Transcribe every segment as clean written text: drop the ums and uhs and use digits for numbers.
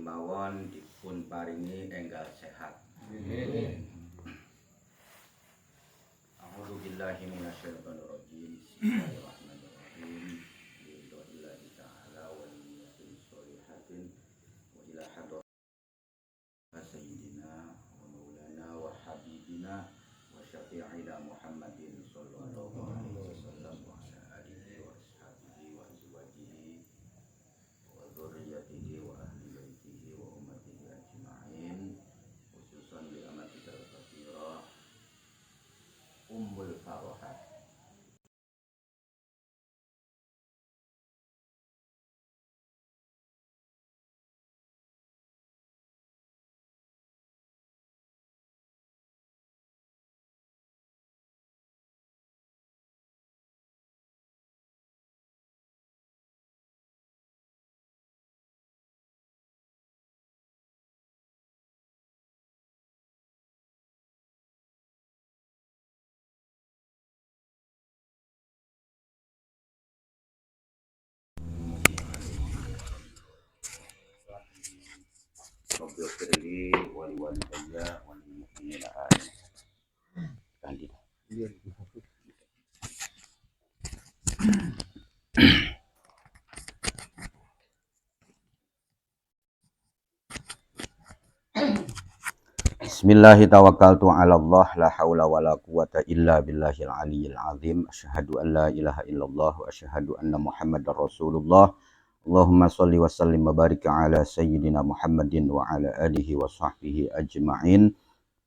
mawon dipun paringi enggal sehat. Amin. A'udzu billahi minasyaitonir rajim. Bismillahirrahmanirrahim. Billahi ta'ala wa niyatin sholihatin wa ila hadrat sayyidina wa maulana wa habibina wa syafi'ina Muhammadin sallallahu alaihi wasallam wa ala alihi wa ashabihi wa azwajihi wa dzurriyyatihi wa ahli baitihi wa ummatihi ajma'in, khususan li amatikal katsira Ummul Farohat. Rabbil firli wal walidayya wal mu'minina amin. Kandida. Bismillahi tawakkaltu 'ala Allah la haula wala quwata illa billahil aliyyil azim. Asyhadu an la ilaha illallah wa asyhadu anna Muhammadar Rasulullah. Allahumma shalli wa sallim wa barik ala sayyidina Muhammadin wa ala alihi wa sahbihi ajma'in.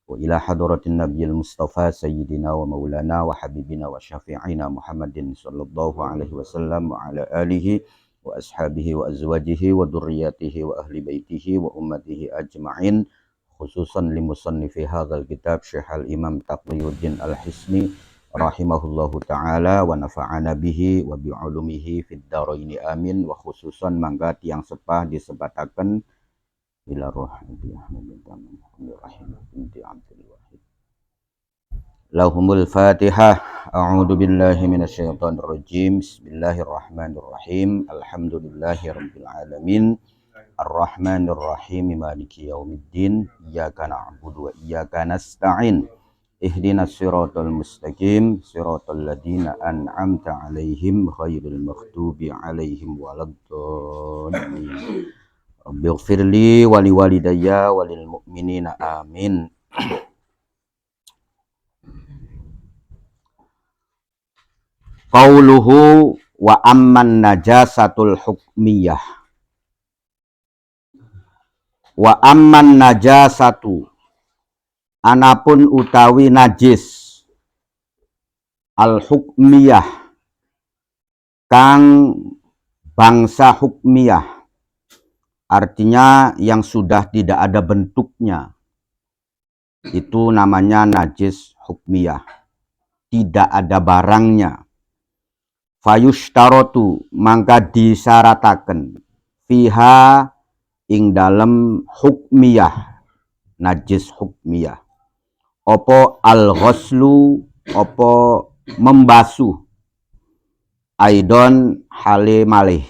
Wa ila hadratin nabiyil mustafa sayyidina wa maulana wa habibina wa syafi'ina Muhammadin sallallahu alaihi wasallam wa ala alihi wa ashabihi wa azwajihi wa dzurriyyatihi wa ahli baitihi wa ummatihi ajma'in, khususan li musannifi hadzal kitab Syekh al-Imam Taqiyuddin Al-Hisni rahimahullahu ta'ala wa nafa'ana bihi wa bi'ulumihi fid dharaini amin, wa khususan mangga tiyang sepah disebataken ila lahumul fatihah. A'udzu billahi minasyaitonir rajim. Bismillahirrahmanirrahim. Alhamdulillahi rabbil alamin. Arrahmanir rahim. Maliki yaumiddin. Iyyaka na'budu wa iyyaka nasta'in. Ihdinas siratal mustaqim, siratal ladzina an'amta 'alaihim ghairil maghdubi 'alaihim waladdallin. Rabbighfirli wa liwalidayya wa lil mu'minina amin. Qauluhu wa amman najasatul hukmiyah. Wa amman najasatu, anapun utawi najis al hukmiyah kang bangsa hukmiyah, artinya yang sudah tidak ada bentuknya, itu namanya najis hukmiyah, tidak ada barangnya. Fayushtarotu, mangka disarataken fiha ing dalem hukmiyah, najis hukmiyah, opo al-ghuslu, opo membasuh, aidon hale malih.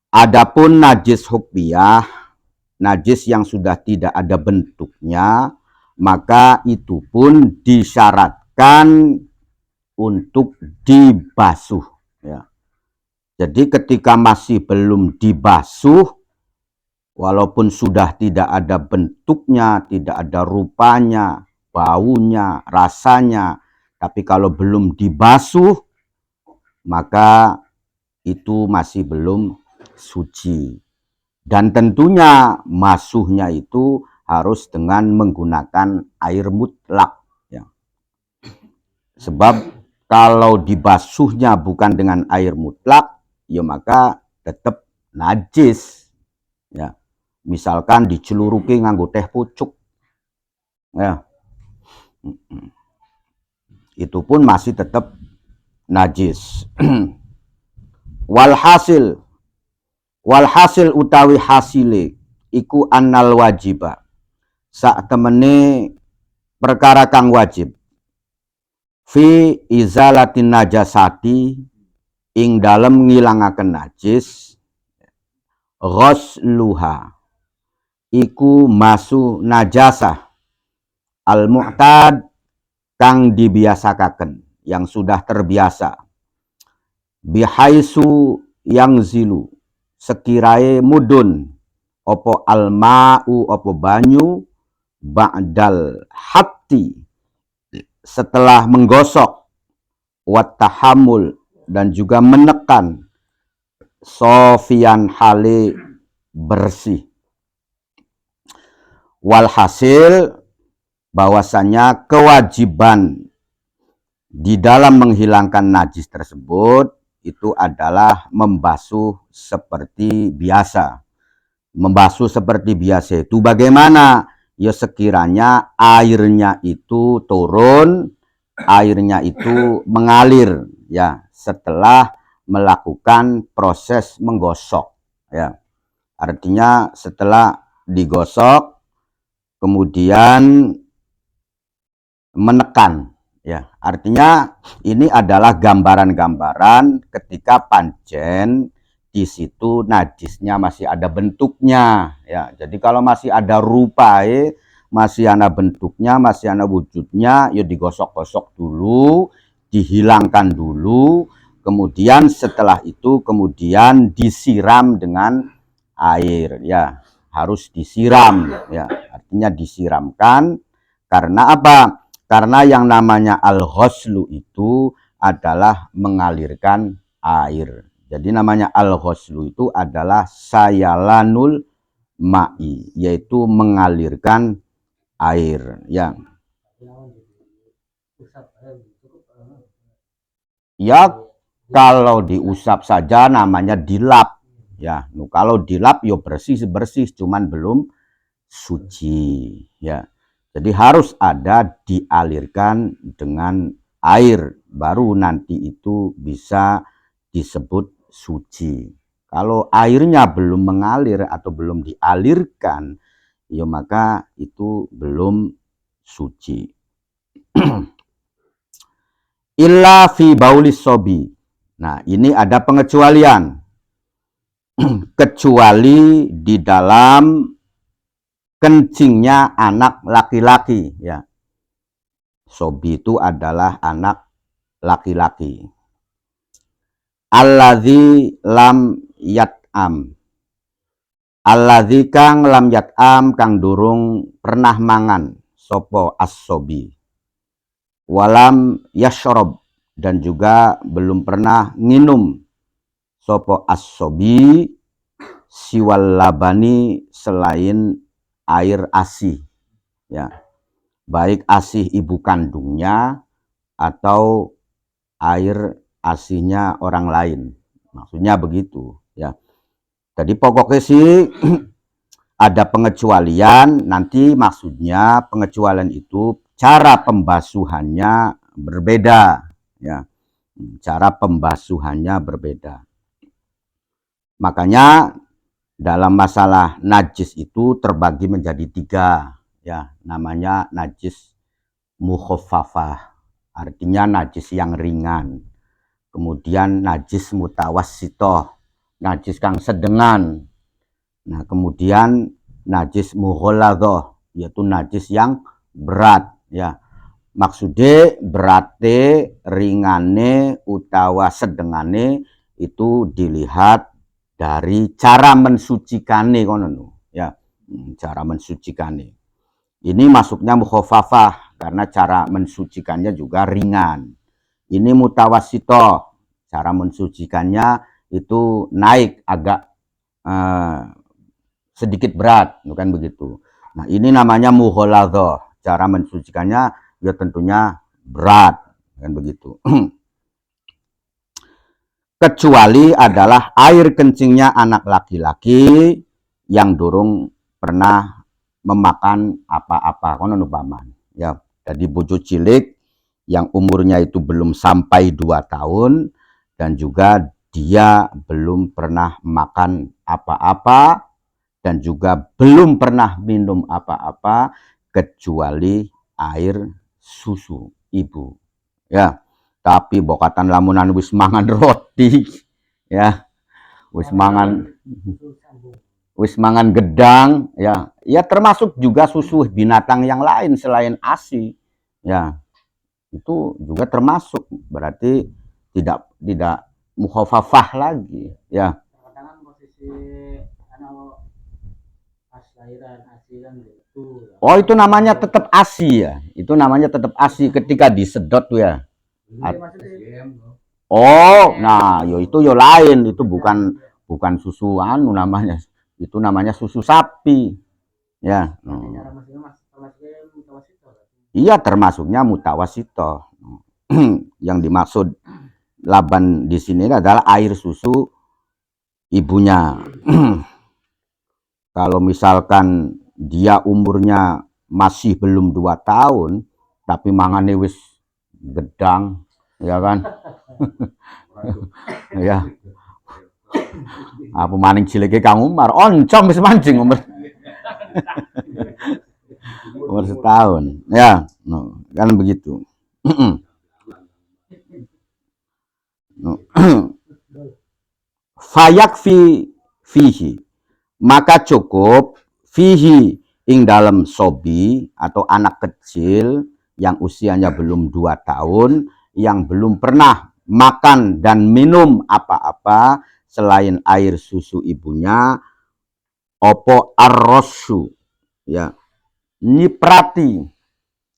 Adapun najis hukmiyah, najis yang sudah tidak ada bentuknya, maka itu pun disyaratkan untuk dibasuh, ya. Jadi ketika masih belum dibasuh, walaupun sudah tidak ada bentuknya, tidak ada rupanya, baunya, rasanya, tapi kalau belum dibasuh, maka itu masih belum suci. Dan tentunya masuhnya itu harus dengan menggunakan air mutlak, ya. Sebab kalau dibasuhnya bukan dengan air mutlak, ya maka tetap najis, ya. Misalkan diceluruki nganggo teh pucuk, ya, itu pun masih tetap najis. Walhasil utawi hasile iku annal wajiba, sak temene perkara kang wajib, fi izalatin najasati, ing dalem ngilangaken najis, ghusluha iku masu najasah al mu'tad kang dibiasakaken, yang sudah terbiasa, bihaisu yang zilu sekirae mudun opo alma'u opo banyu ba'dal hatti setelah menggosok, wattahamul dan juga menekan, sofian hale bersih. Walhasil bahwasanya kewajiban di dalam menghilangkan najis tersebut itu adalah membasuh seperti biasa. Membasuh seperti biasa itu bagaimana? Ya sekiranya airnya itu turun, airnya itu mengalir ya setelah melakukan proses menggosok ya. Artinya setelah digosok kemudian menekan ya. Artinya ini adalah gambaran-gambaran ketika pancen di situ najisnya masih ada bentuknya ya. Jadi kalau masih ada rupae, masih ada bentuknya, masih ada wujudnya, ya digosok-gosok dulu, dihilangkan dulu, kemudian setelah itu kemudian disiram dengan air ya. Harus disiram ya. Artinya disiramkan karena apa? Karena yang namanya al-ghuslu itu adalah mengalirkan air. Jadi namanya al-ghuslu itu adalah sayalanul ma'i, yaitu mengalirkan air. Ya kalau diusap saja namanya dilap. Ya, kalau dilap yo bersih cuman belum suci. Ya, jadi harus ada dialirkan dengan air, baru nanti itu bisa disebut suci. Kalau airnya belum mengalir atau belum dialirkan, ya maka itu belum suci. Illa fi baulis sobi. Nah, ini ada pengecualian. Kecuali di dalam kencingnya anak laki-laki ya. Sobi itu adalah anak laki-laki. Alladzi lam yat'am. Alladzi kang lam yat'am kang durung pernah mangan sopo as-sobi. Walam yashrob dan juga belum pernah minum sopo as-sobi siwal labani selain air ASI ya, baik ASI ibu kandungnya atau air ASInya orang lain, maksudnya begitu ya. Jadi pokoknya sih ada pengecualian, nanti maksudnya pengecualian itu cara pembasuhannya berbeda ya, cara pembasuhannya berbeda. Makanya dalam masalah najis itu terbagi menjadi 3 ya, namanya najis mukhaffafah, artinya najis yang ringan. Kemudian najis mutawassithah, najis kang sedengan. Nah, kemudian najis mughalladhah, yaitu najis yang berat ya. Maksudnya berate, ringane, utawa sedengane itu dilihat dari cara mensucikane kono ya, cara mensucikane. Ini masuknya mukhaffafah karena cara mensucikannya juga ringan. Ini mutawassithah, cara mensucikannya itu naik agak sedikit berat, bukan begitu. Nah, ini namanya mughalladhah, cara mensucikannya ya tentunya berat, kan begitu. Kecuali adalah air kencingnya anak laki-laki yang durung pernah memakan apa-apa kono umpaman ya. Jadi bojo cilik yang umurnya itu belum sampai 2 tahun dan juga dia belum pernah makan apa-apa dan juga belum pernah minum apa-apa kecuali air susu ibu ya. Tapi bokatan lamunan wis mangan roti ya, wis mangan wis mangan gedang, ya, ya termasuk juga susu binatang yang lain selain ASI, ya, itu juga termasuk, berarti tidak mukhafafah lagi, ya. Kadang posisi anak pas lahiran ASI kan gitu. Oh, itu namanya tetap ASI ya, itu namanya tetap ASI ketika disedot tuh ya. Oh, nah, yo itu yo lain, itu bukan susu anu namanya, itu namanya susu sapi, ya. Iya, termasuknya mutawasito. Yang dimaksud laban di sini adalah air susu ibunya. Kalau misalkan dia umurnya masih belum 2 tahun, tapi mangane wis gedang, ya kan? Ya. Apa maning cileke Kang Umar, oncom wis mancing umur umur setahun, ya, no, kan begitu. No. Fayak fihi, maka cukup fihi ing dalam sobi atau anak kecil yang usianya belum 2 tahun, yang belum pernah makan dan minum apa-apa selain air susu ibunya, opo arrosu, ya, nyiprati,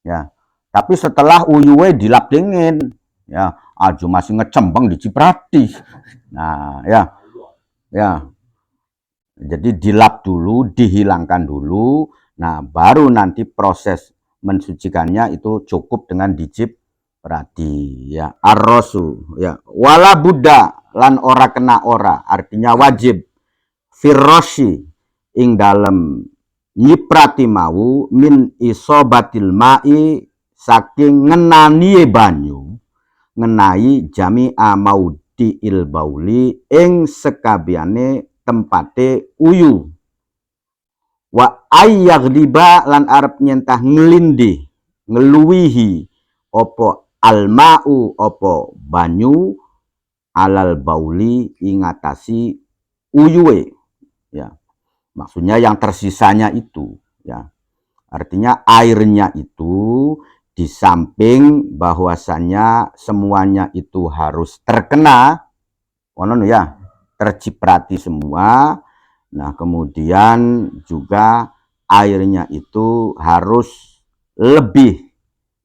ya, tapi setelah uyuwe dilap dingin, ya, aju masih ngecembeng diciprati, nah, ya, jadi dilap dulu, dihilangkan dulu, nah baru nanti proses mensucikannya itu cukup dengan diciprati, ya, arrosu, ya, wala buddha lan ora kena ora, artinya wajib firrosi ing dalam nyiprati mau min isobatil mai saking ngenani banyu, ngenai jami'a maudi il bauli ing sekabiane tempate uyu, wa ayyaghliba lan arep nyentah ngelindih ngeluwihi opo alma'u opo banyu alal bauli ingatasi uyuwe, ya, maksudnya yang tersisanya itu, ya, artinya airnya itu di samping bahwasannya semuanya itu harus terkena, ya, terciprati semua. Nah, kemudian juga airnya itu harus lebih,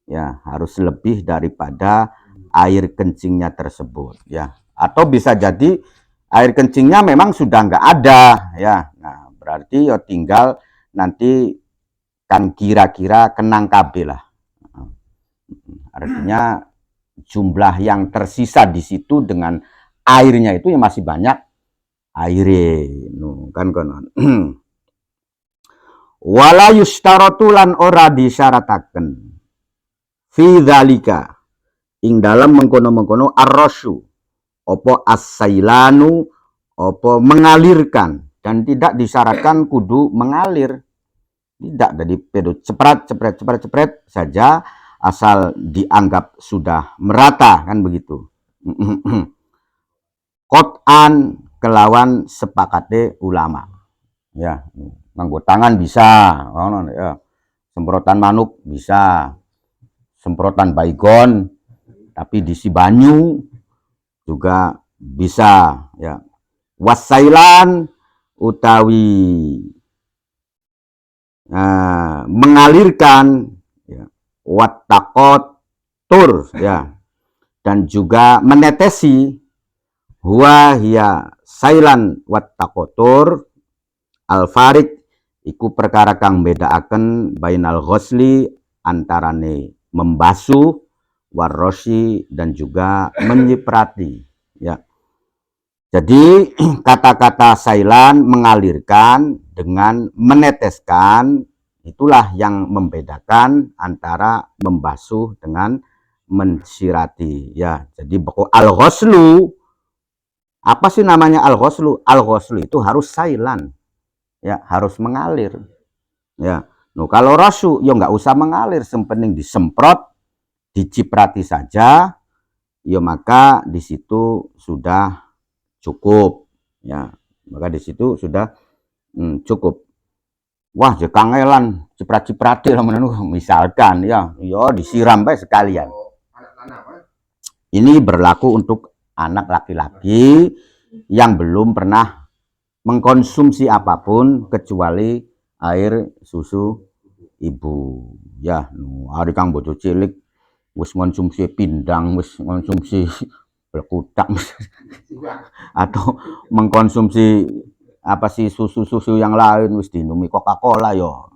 ya, harus lebih daripada air kencingnya tersebut, ya. Atau bisa jadi air kencingnya memang sudah nggak ada, ya. Nah, berarti ya tinggal nanti kan kira-kira kenang KB lah. Artinya jumlah yang tersisa di situ dengan airnya itu yang masih banyak aire, no, kan konon. Wala yustaratu lan ora disyarataken fi dzalika ing dalam mengkono-mengkono arrosyu opo as-sailanu opo mengalirkan, dan tidak disyaratkan kudu mengalir, tidak, dari pedot cepret saja asal dianggap sudah merata, kan begitu. Qot'an kelawan sepakate ulama, ya, nganggo tangan bisa, ya, semprotan manuk bisa, semprotan baygon tapi diisi banyu juga bisa, ya, wasailan utawi mengalirkan, ya, watakot tur, ya, dan juga menetesi, huwa hiya sailan wattakotur al farid iku perkara kang bedaaken bainal ghusli antarane membasuh warrosi dan juga menyiprati, ya. Jadi kata-kata sailan mengalirkan dengan meneteskan itulah yang membedakan antara membasuh dengan mensirati, ya. Jadi al-ghuslu, apa sih namanya al-ghuslu? Al-ghuslu itu harus sailan, ya, harus mengalir, ya. No, kalau rasu ya nggak usah mengalir, sempening disemprot, diciprati saja, ya, maka di situ sudah cukup, ya, maka di situ sudah Cukup. Wah, je kangelan, ciprat-ciprati lah misalkan ya, disiram bae sekalian. Ini berlaku untuk anak laki-laki yang belum pernah mengkonsumsi apapun kecuali air susu ibu. Ya, hari kang bojo cilik wis konsumsi pindang, wis konsumsi belekutak atau mengkonsumsi apa sih susu-susu yang lain wis dinumi Coca-Cola yo.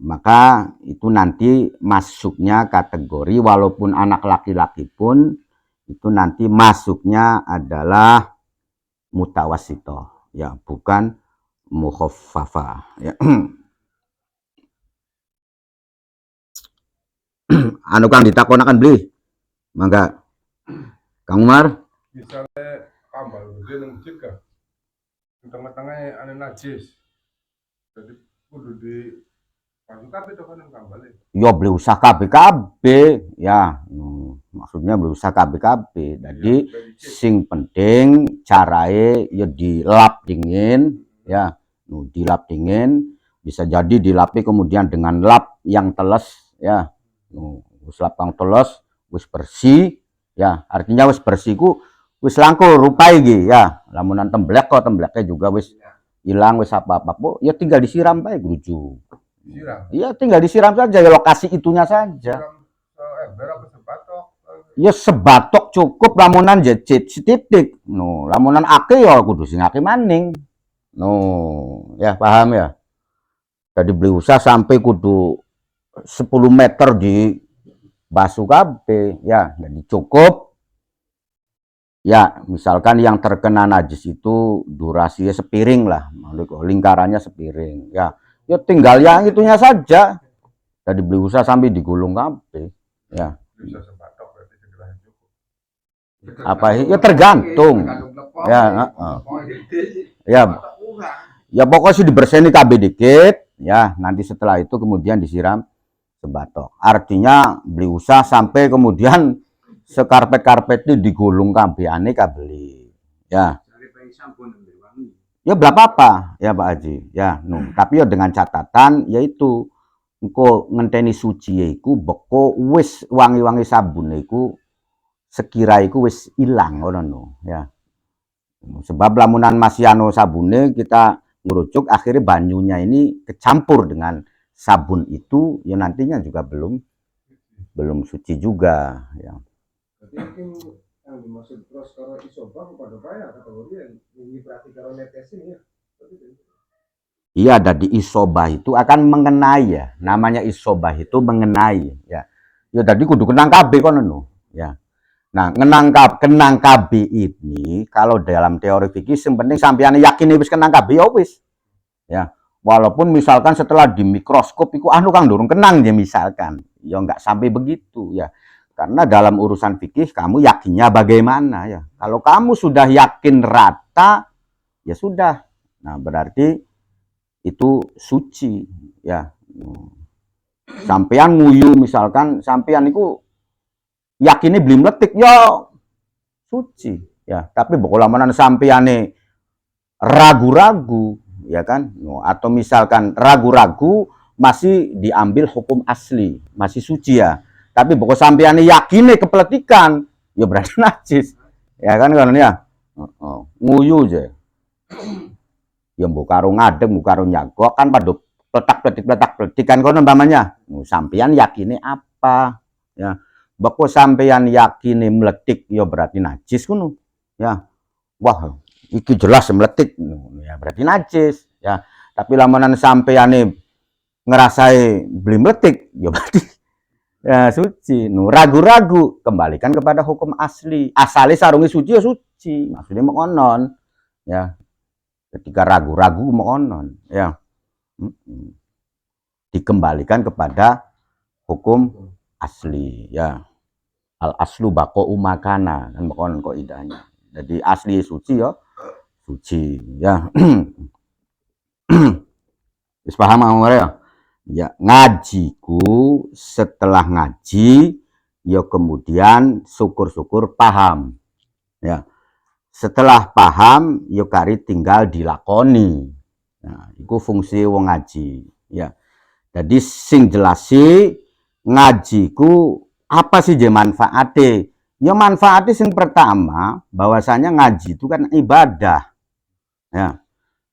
Maka itu nanti masuknya kategori walaupun anak laki-laki pun itu nanti masuknya adalah mutawasito ya, bukan mukhaffafa ya. Anu kang ditakonakan beli mangga Kang Umar misalnya kambal dia nang jika tengah-tengahnya ane najis jadi kudu di masuk kabeh to kan kambal yo beli usah KB ya, maksudnya beli usah KB jadi sing penting carae ya dilap dingin ya, dilap dingin bisa jadi dilapi kemudian dengan lap yang teles ya, wis lap kang teles wis bersih ya, artinya wis bersih ku wis langkul rupai iki ya, lamunan temblek kok tembleknya juga wis hilang wis apa-apa ya tinggal disiram bae gruju. Iya tinggal disiram saja ya, lokasi itunya saja. Ya sebatok cukup lamunan jecit titik. No, lamunan ake ya kudu sing ake maning. No, ya paham ya. Jadi beli usah sampai kudu 10 meter di basuh kabeh ya, jadi cukup. Ya, misalkan yang terkena najis itu durasinya sepiring lah, lingkarannya sepiring ya. Ya tinggal yang itunya saja. Jadi beli usah sampai digulung kabeh. Ya. Apa ya tergantung. Ya, ya pokoknya sih dibersihkan kabeh dikit ya, nanti setelah itu kemudian disiram sebatok. Artinya beli usah sampai kemudian sekarpet-karpet itu digulung kabehane kabeli. Ya. Ya berapa apa ya Pak Haji ya, tapi ya dengan catatan yaitu engko ngenteni suci iku beko wis wangi-wangi sabun iku sekira iku wis ilang ngono ya, sebab lamunan masih anu sabune kita ngerucuk akhirnya banyunya ini kecampur dengan sabun itu ya, nantinya juga belum suci juga ya. Yang dimaksud terus kalau isobah pada bayar kategori yang berarti kalau netesin ya. Iya, dari isobah itu akan mengenai ya, namanya isobah itu mengenai ya. Ya tadi kudu kenang KB kono ya. Nah, kenang KB ini kalau dalam teori fikih yang penting sampeyan yakin wis kenang KB ya wis. Ya. Walaupun misalkan setelah di mikroskop itu anu kang durung kenang ya misalkan, ya enggak sampai begitu ya. Karena dalam urusan fikih kamu yakinnya bagaimana ya. Kalau kamu sudah yakin rata, ya sudah. Nah berarti itu suci ya. Sampean nguyu misalkan, sampean itu yakinnya belum meletik, ya suci ya. Tapi pokoknya mana sampeane ragu-ragu ya kan. Atau misalkan ragu-ragu masih diambil hukum asli, masih suci ya. Tapi pokok sampean yakine kepletikan, ya berarti najis. Ya kan kan ya. Nguyu aja. Ya mbok karo ngadeg, mbok karo nyagok kan pada pletak-pletik kan kono umpamanya. Sampean yakine apa? Ya. Beko sampean yakine meletik ya berarti najis kono. Ya. Wah, iki jelas meletik. Ya berarti najis, ya. Tapi lamunan sampeane ngerasai beli meletik, ya berarti ya suci. Ragu-ragu, kembalikan kepada hukum asli. Asale sarungi suci ya suci, maksudnya mengonon ya. Ketika ragu-ragu mengonon ya, dikembalikan kepada hukum asli ya. Al aslu bako umakana kan mengonon kok idahnya. Jadi asli suci ya suci ya. Wis paham ya? Ya, ngajiku setelah ngaji ya kemudian syukur-syukur paham. Ya. Setelah paham ya kari tinggal dilakoni. Nah, iku fungsi wong ngaji, ya. Jadi sing jelasi ngaji ku apa sih je manfaate? Ya manfaatnya sing pertama bahwasanya ngaji itu kan ibadah. Ya.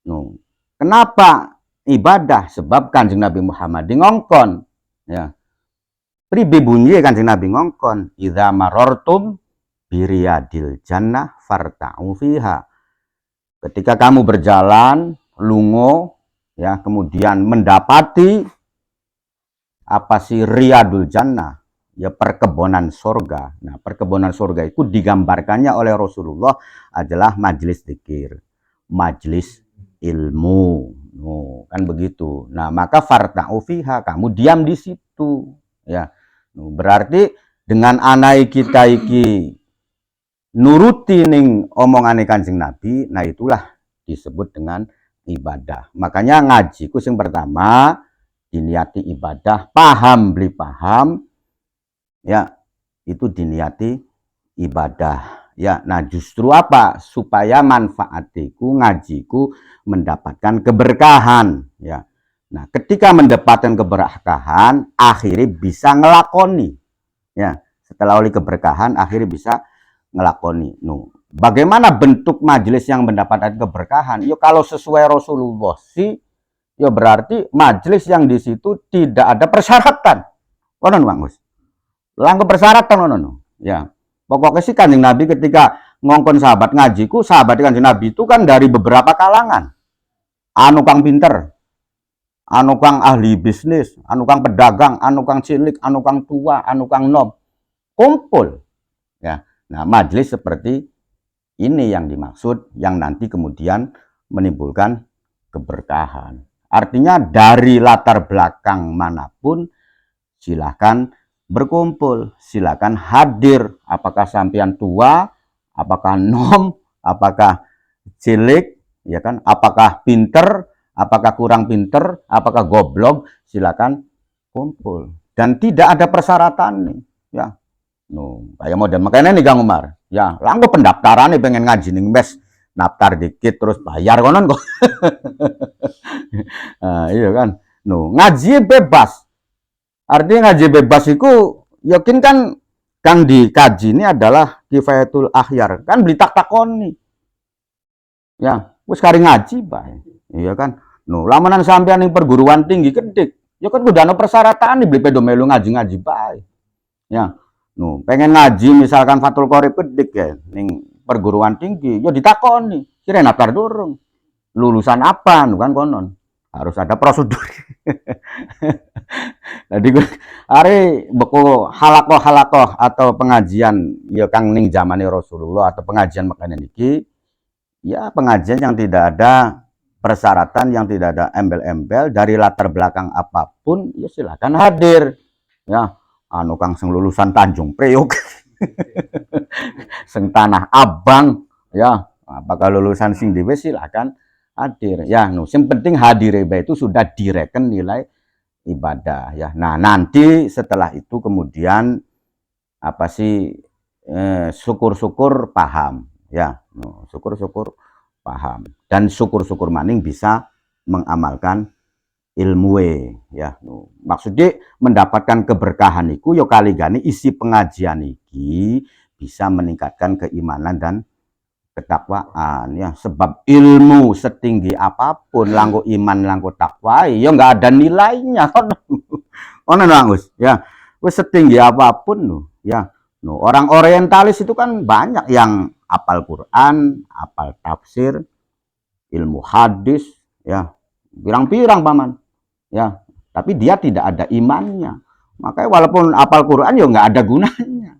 No. Kenapa ibadah? Sebab Kanjeng Nabi Muhammad di ngongkon. Ya. Pribe bunyi Kanjeng Nabi ngongkon, idza marortum biriyadil jannah farta'u fiha. Ketika kamu berjalan, lungo, ya, kemudian mendapati apa sih riyadul jannah, ya perkebunan surga. Nah, perkebunan surga itu digambarkannya oleh Rasulullah adalah majelis zikir, majelis ilmu. Oh, kan begitu. Nah, maka farta'u fiha, kamu diam di situ, ya. Berarti dengan anai kita iki nuruti ning omongane Kanjeng Nabi, nah itulah disebut dengan ibadah. Makanya ngaji ku sing pertama diniati ibadah, paham beli paham, ya itu diniati ibadah. Ya, nah justru apa? Supaya manfaatiku ngajiku mendapatkan keberkahan. Ya, nah ketika mendapatkan keberkahan, akhirnya bisa ngelakoni. Ya, setelah oleh keberkahan, akhirnya bisa ngelakoni. Bagaimana bentuk majelis yang mendapatkan keberkahan? Yo kalau sesuai Rasulullah sih, yo berarti majelis yang di situ tidak ada persyaratan. Konon Bang Gus. Langkah persyaratan konon. Ya. Pokoknya sih Kanjeng Nabi ketika ngongkon sahabat ngajiku, sahabat Kanjeng Nabi itu kan dari beberapa kalangan. Anu kang pinter, anu kang ahli bisnis, anu kang pedagang, anu kang cilik, anu kang tua, anu kang nom. Kumpul. Ya. Nah, majelis seperti ini yang dimaksud, yang nanti kemudian menimbulkan keberkahan. Artinya dari latar belakang manapun silakan berkumpul, silakan hadir. Apakah sampean tua, apakah nom, apakah cilik, ya kan? Apakah pinter, apakah kurang pinter, apakah goblok, silakan kumpul. Dan tidak ada persyaratan nih, ya. Kayak model makanya nih Kang Umar. Ya, langsung pendaftaran nih pengen ngaji nih mes, daftar dikit terus bayar konon kok. Nah, iya kan. Ngaji bebas. Artinya ngaji bebas itu yakin kan kang dikaji ini adalah kifayatul akhyar. Kan beli takoni. Ya, wis kari ngaji bae. Iya kan. Lamanan sampean ning perguruan tinggi kedik. Ya kan udah ana persyaratan nih beli pedo melu ngaji-ngaji bae. Ya. Pengen ngaji misalkan Fathul Qorib kedik ya ning perguruan tinggi, ya ditakoni, kira daftar durung. Lulusan apa kan konon. Harus ada prosedur. Jadi are beko halakoh atau pengajian ya kang ning zamane Rasulullah atau pengajian makanya niki ya pengajian yang tidak ada persyaratan, yang tidak ada embel-embel dari latar belakang apapun, ya silakan hadir. Ya, anu kang sing lulusan Tanjung Priok, sing Tanah Abang, ya, apakah lulusan sing dhewe silakan hadir. Ya, sing penting hadir itu sudah direken nilai ibadah ya. Nah, nanti setelah itu kemudian apa sih syukur-syukur paham ya. Syukur-syukur paham dan syukur-syukur maning bisa mengamalkan ilmu ya. Maksudnya mendapatkan keberkahan iku yo kali gani isi pengajian iki bisa meningkatkan keimanan dan ketakwaan ya, sebab ilmu setinggi apapun langgo iman langgo takwa ya nggak ada nilainya kan. Ono Gus ya, wis setinggi apapun ya. Orang orientalis itu kan banyak yang apal Quran, apal tafsir, ilmu hadis ya, pirang-pirang paman ya, tapi dia tidak ada imannya. Makanya walaupun apal Quran ya nggak ada gunanya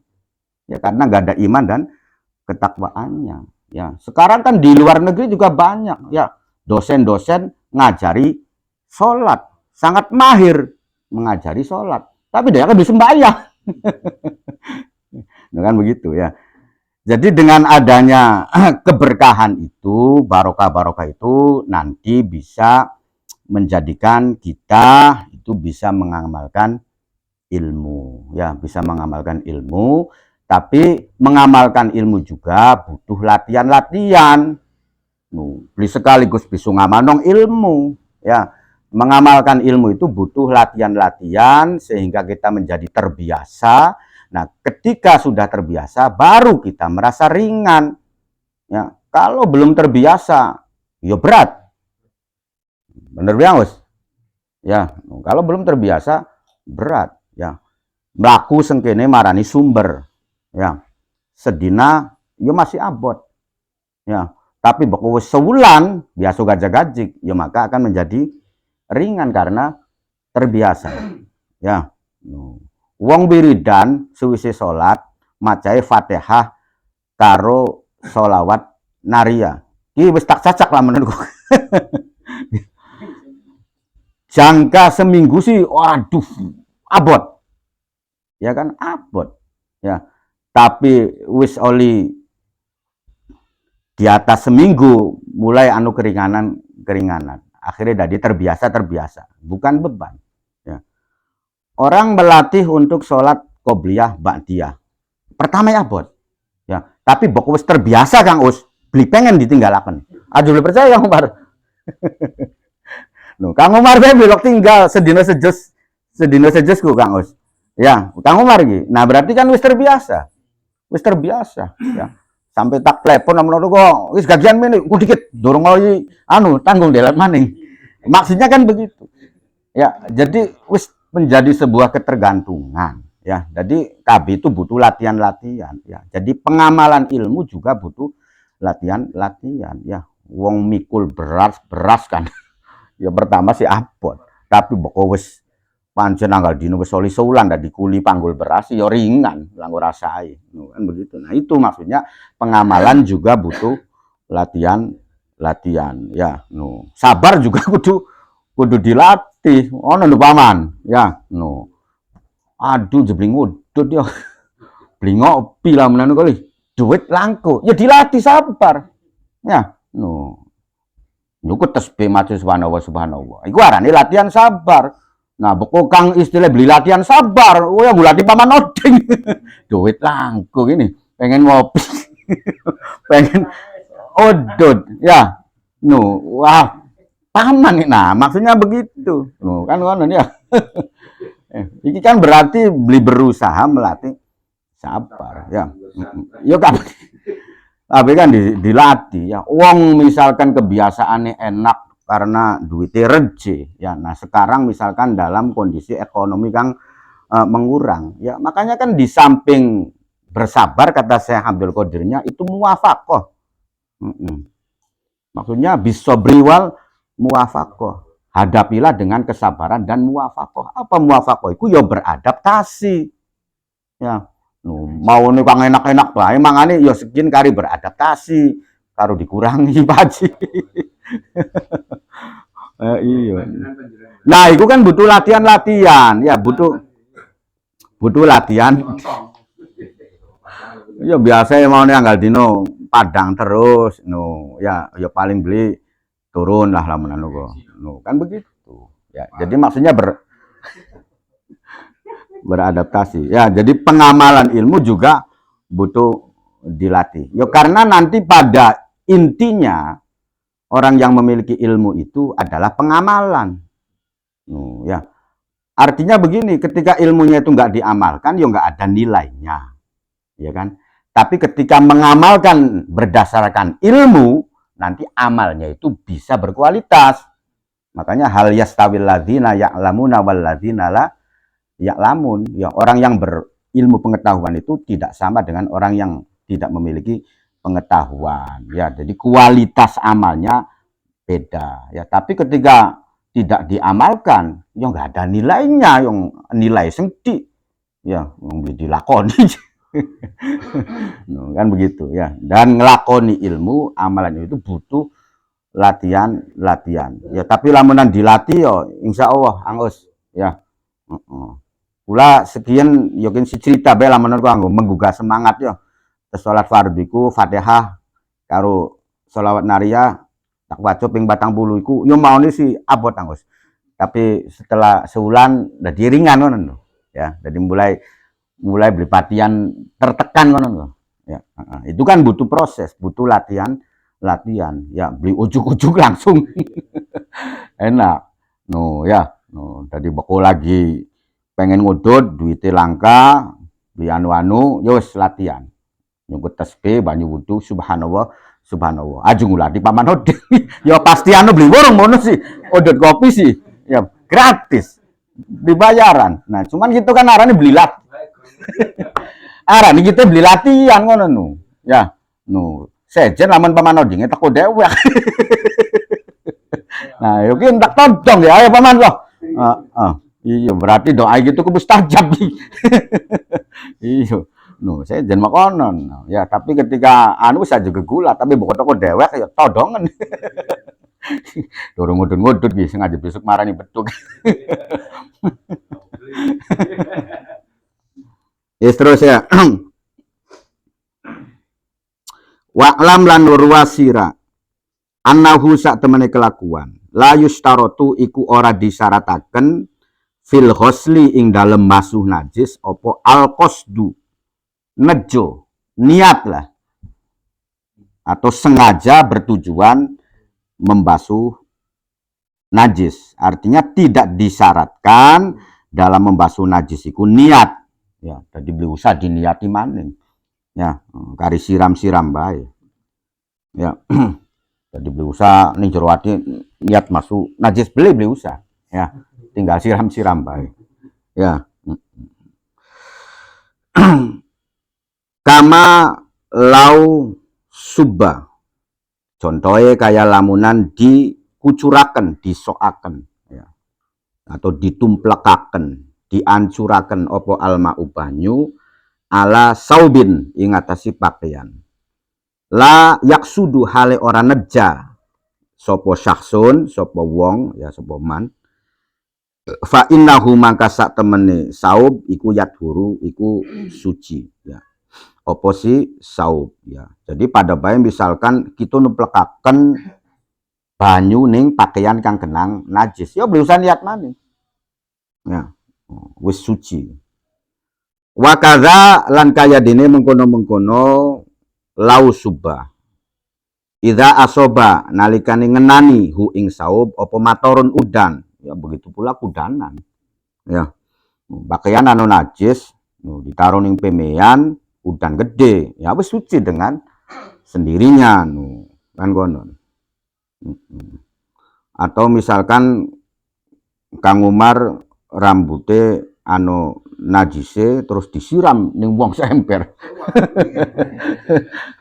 ya, karena nggak ada iman dan ketakwaannya ya. Sekarang kan di luar negeri juga banyak ya dosen-dosen ngajari sholat, sangat mahir mengajari sholat, tapi dia kan bisa sembahyang. Kan begitu ya. Jadi dengan adanya keberkahan itu, barokah-barokah itu nanti bisa menjadikan kita itu bisa mengamalkan ilmu ya, bisa mengamalkan ilmu. Tapi mengamalkan ilmu juga butuh latihan-latihan Beli sekaligus bisa ngamanong ilmu, ya. Mengamalkan ilmu itu butuh latihan-latihan sehingga kita menjadi terbiasa. Nah, ketika sudah terbiasa baru kita merasa ringan. Ya, kalau belum terbiasa, ya berat. Bener ya, Us? Ya, kalau belum terbiasa berat, ya. Mlaku sengkene marani sumber. Ya. Sedina ya masih abot. Ya, tapi beko wis sewulan biasa gajah-gajik, ya maka akan menjadi ringan karena terbiasa. Ya. Wong wiridan suwise salat macae Fatihah karo sholawat naria. Iki wis tak cacak lah menurutku. Jangka seminggu sih, waduh, abot. Ya kan abot. Ya. Tapi wis oli di atas seminggu mulai anu keringanan. Akhirnya jadi terbiasa, bukan beban. Ya. Orang melatih untuk sholat qobliyah ba'diyah. Pertama ya abot. Ya, tapi bok wis terbiasa Kang Us, beli pengen ditinggalakan. Aduh percaya Kang Umar. Kang Umar belok tinggal sedina sejes ku Kang Us. Ya, Kang Umar iki. Nah, berarti kan wis terbiasa. Ya. Sampai tak telepon namun kok wis gagian mene ku dikit dorong lagi tanggung delat maning. Maksudnya kan begitu. Ya, jadi wis menjadi sebuah ketergantungan ya. Jadi KB itu butuh latihan ya. Jadi pengamalan ilmu juga butuh latihan ya. Wong mikul beras kan. Ya pertama sih abot, tapi boko wis pancen anggal dino wis soli seulan dadi kuli panggul beras ya ringan langgo rasai. Kan begitu. Nah, itu maksudnya pengamalan juga butuh latihan ya. Sabar juga kudu dilatih. Ono lho paman. Ya, Aduh jebling udut ya. Beli ngopi lah menan kali. Duit langko. Ya dilatih sabar. Ya, Nyukut tasbih maca subhanallah. Iku arane latihan sabar. Nah, beko Kang istilah beli latihan sabar. Oh ya latih paman odeng. Duit langko gini. Pengen ngopi. Pengen odot. Ya. Wah. Paman nih. Nah, maksudnya begitu. Kan ya. Ini kan berarti beli berusaha melatih sabar. Ya. Yo kan. Tapi kan dilatih ya. Wong misalkan kebiasaannya enak karena duitnya rejeh ya. Nah, sekarang misalkan dalam kondisi ekonomi Kang mengurang ya, makanya kan di samping bersabar kata Syekh Abdul Qadirnya itu muwafaqah. Maksudnya bisobri wal muwafaqah. Hadapilah dengan kesabaran dan muwafaqah. Apa muwafaqah? Itu ya beradaptasi. Ya. Mau nih Kang enak-enak bae mangane ya segin kari beradaptasi karo dikurangi baji. Iya. Nah, itu kan butuh latihan ya, butuh latihan. Ya biasa mau nih anggal dino padang terus, ya paling beli turun lah lamunan kok. Kan begitu. Ya, jadi maksudnya beradaptasi. Ya, jadi pengamalan ilmu juga butuh dilatih. Ya, karena nanti pada intinya orang yang memiliki ilmu itu adalah pengamalan. Ya. Artinya begini, ketika ilmunya itu nggak diamalkan, ya nggak ada nilainya. Ya kan? Tapi ketika mengamalkan berdasarkan ilmu, nanti amalnya itu bisa berkualitas. Makanya hal yastawil ladzina ya'lamuna wal ladzina la ya'lamun. Ya, orang yang berilmu pengetahuan itu tidak sama dengan orang yang tidak memiliki pengetahuan. Ya, jadi kualitas amalnya beda. Ya, tapi ketika tidak diamalkan, ya nggak ada nilainya, yang nilai sengdi. Ya, yang dilakoni. Kan begitu ya. Dan ngelakoni ilmu, amalan itu butuh latihan. Ya, tapi lamunan dilatih ya insya Allah angus ya. Pula sekian yakin si cerita bae lamunan ku anggo menggugah semangat ya. Salat fardiku Fatihah karo sholawat naria tak waca ping 40 iku yo maune si abot angus. Tapi setelah sebulan udah diringan ngono ya. Jadi mulai beli latihan tertekan ngono ya. Itu kan butuh proses, butuh latihan latihan. Ya, beli ujuk-ujuk langsung. Enak. No, ya. No, tadi beko lagi pengen ngudut, duitnya langka, beli anu-anu, yos latihan. Nyungkut tasbih, banyu wudu, subhanallah, subhanallah. Aja ngulati paman odeng. Ya pasti anu beli warung mono sih. Odot kopi sih. Ya gratis. Dibayaran. Nah, cuman gitu kan arane beli lat. Arane kita beli latihan ngono nu. Ya, nu. Sejen lamun paman odenge teko dewek. Nah, yo ki entak todong ya, ayo paman loh. Iya, berarti doa gitu ku mustajab. Iya. No, saya jen makonon. Ya, tapi ketika anu saya juga gula, tapi bukan toko dewek ya todongan. Dorong ngudut-ngudut ki sengaja besok marani betuk. Yes, terus ya. Wa'lam lan nurwasira annahu sak temene kelakuan la yustarotu iku ora disarataken fil ghusli ing dalem masuh najis opo al qasdu nejo niat lah atau sengaja bertujuan membasuh najis, artinya tidak disyaratkan dalam membasuh najis iku niat ya, jadi beli usah diniati maning ya, kari siram-siram bae ya. Jadi beli usah ning jero ati niat masuk najis beli usah ya, tinggal siram-siram bae ya. Kama lau subba, contohnya kayak lamunan dikucuraken, disoaken ya, atau ditumplekaken, diancuraken opo alma banyu ala saubin ingatasi pakaian. La yaksudu hale ora neja sopo syahsun, sopo wong ya, sopo man. Fa innahu mangka sak temene saub iku yadhuru iku suci ya. Opo si saub ya. Jadi pada bae misalkan kita nuplekaken banyu ning pakaian kang kenang najis, ya beli usah niat maning. Ya, wis suci. Wa kadza lan kaya dene mengkono-mengkono lau subah. Idza asoba nalikane ngenani hu ing saub apa matorun udan, ya begitu pula kudanan. Ya. Pakaian anu najis ditaruh ning pemean udan gede, ya wis suci dengan sendirinya kan kono. Atau misalkan Kang Umar rambutnya anu najise terus disiram ning wong semper.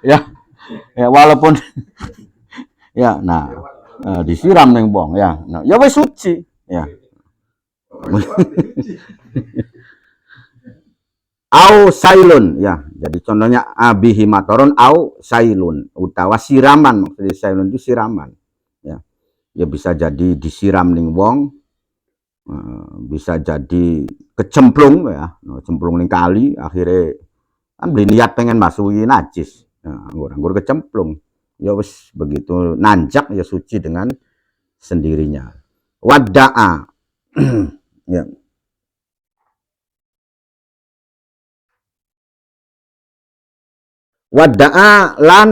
ya walaupun ya disiram ning wong ya. Nah, ya wis suci ya. Au sailun ya. Jadi contohnya abihi matoron au sailun utawa siraman, maksudnya sailun itu siraman. Ya. Ya bisa jadi disiram ning wong, bisa jadi kecemplung ya, cemplung ning kali akhirnya kan beli niat pengen masuki najis. Nah, anggur kecemplung. Ya wis begitu nanjak ya suci dengan sendirinya. Wada'a ya. Wada'a lan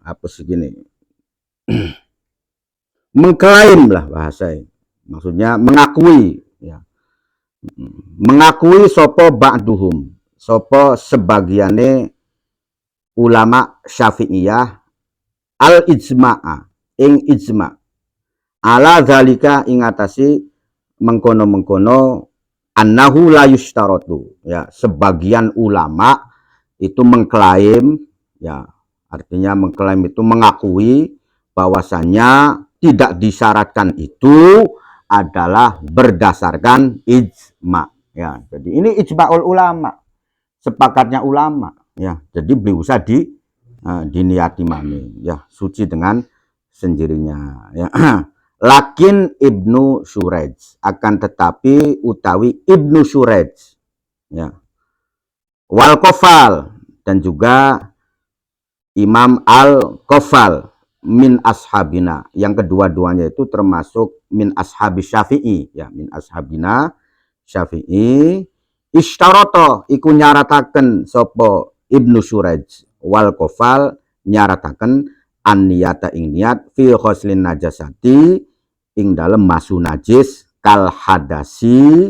apa segini mengklaim lah bahasa, maksudnya mengakui ya. Mengakui sopo ba'duhum, sopo sebagiane ulama Syafi'iyah al ijma'a ing ijma' ala zalika ing atasi mengkono-mengkono annahu la yushtaratu ya, sebagian ulama itu mengklaim ya, artinya mengklaim itu mengakui bahwasanya tidak disyaratkan itu adalah berdasarkan ijma ya. Jadi ini ijma'ul ulama, sepakatnya ulama ya. Jadi beli usah diniati maning ya, suci dengan sendirinya ya. Lakin Ibnu Syuraj, akan tetapi utawi Ibnu Syuraj ya, wal Qofal dan juga Imam Al-Qofal min ashabina, yang kedua-duanya itu termasuk min ashabi Syafi'i ya, min ashabina Syafi'i, ishtaroto iku nyarataken sopo Ibnu Syuraj wal kofal nyarataken an-niyata ing niat fi khoslin najasati ing dalem masu najis kal hadasi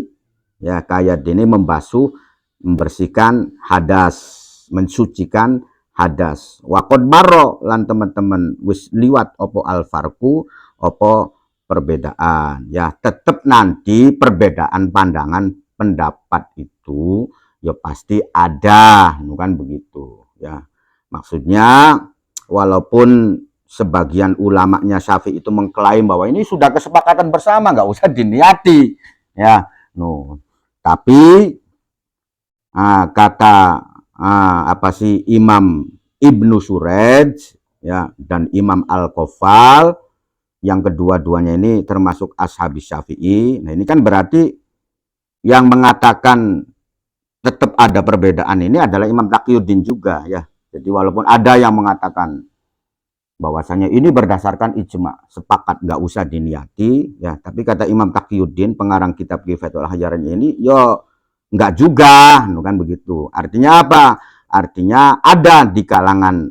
ya kaya dene membasuh membersihkan hadas mensucikan hadas wakod maro lan teman-teman wis liwat opo alfarku opo perbedaan ya tetap nanti perbedaan pandangan pendapat itu ya pasti ada kan begitu ya maksudnya walaupun sebagian ulamanya Syafi'i itu mengklaim bahwa ini sudah kesepakatan bersama nggak usah diniati ya tapi kata apa sih Imam Ibnu Surej ya dan Imam Al-Kofal yang kedua-duanya ini termasuk ashabis Syafi'i. Nah, ini kan berarti yang mengatakan tetap ada perbedaan ini adalah Imam Taqiyuddin juga ya. Jadi walaupun ada yang mengatakan bahwasanya ini berdasarkan ijma, sepakat nggak usah diniati ya, tapi kata Imam Taqiyuddin pengarang kitab Kifayatul Ahyarin ini yo nggak juga, kan begitu. Artinya apa? Artinya ada di kalangan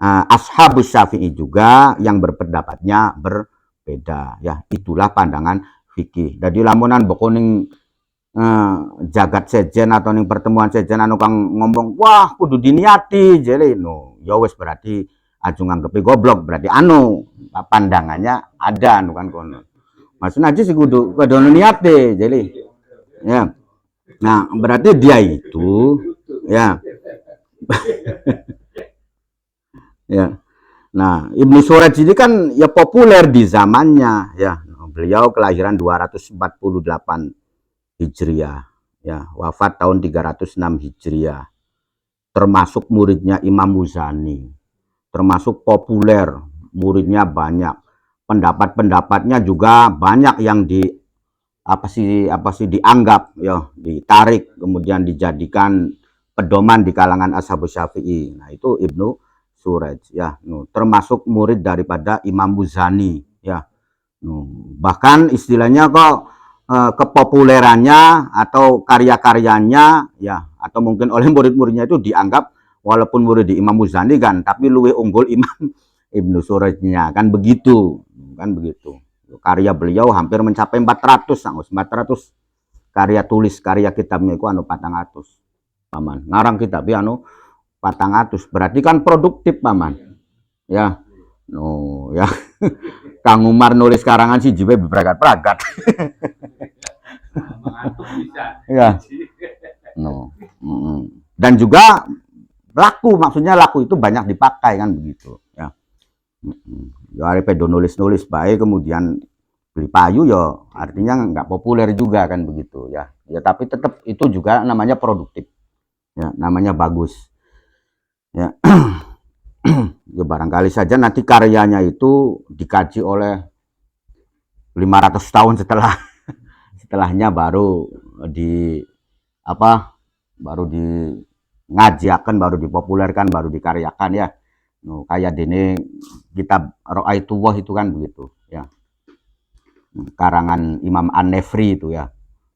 ashabus Syafi'i juga yang berpendapatnya berbeda. Ya, itulah pandangan fikih. Jadi lamunan bokoning jagat sejen atau ning pertemuan sejen anu kang ngomong, wah kudu diniati, jadi no, ya wis berarti aju nganggepi goblok, berarti anu pandangannya ada anu kan kono. Maksudnya aja sih kudu niate, jadi ya. Nah, berarti dia itu ya. Ya. Nah, Ibnu Suraj ini kan ya populer di zamannya ya. Beliau kelahiran 248 Hijriah ya, wafat tahun 306 Hijriah. Termasuk muridnya Imam Muzani. Termasuk populer, muridnya banyak. Pendapat-pendapatnya juga banyak yang apa sih dianggap ya ditarik kemudian dijadikan pedoman di kalangan ashabus Syafi'i. Nah, itu Ibnu Suraj ya, termasuk murid daripada Imam Muzani ya. Bahkan istilahnya kok kepopulerannya atau karya-karyanya ya atau mungkin oleh murid-muridnya itu dianggap walaupun murid di Imam Muzani kan tapi luwih unggul Imam Ibnu Surajnya kan begitu. Karya beliau hampir mencapai 400 karya tulis, karya kitabnya itu anu 400 paman. Ngarang kitab ya anu 400 berarti kan produktif paman. Ya. Ya. Kang Umar nulis karangan sih jiwe beragat-beragat. Ya. Dan juga laku, maksudnya laku itu banyak dipakai kan begitu ya. Ya arepe nulis-nulis baik kemudian beli payu ya artinya nggak populer juga kan begitu ya. Ya tapi tetap itu juga namanya produktif. Ya, namanya bagus. Ya. Ya barangkali saja nanti karyanya itu dikaji oleh 500 tahun setelahnya baru baru ngajiakan, baru dipopulerkan, baru dikaryakan ya. Kayak dene kitab Ra'aitullah itu kan begitu ya. Karangan Imam An-Nefri itu ya.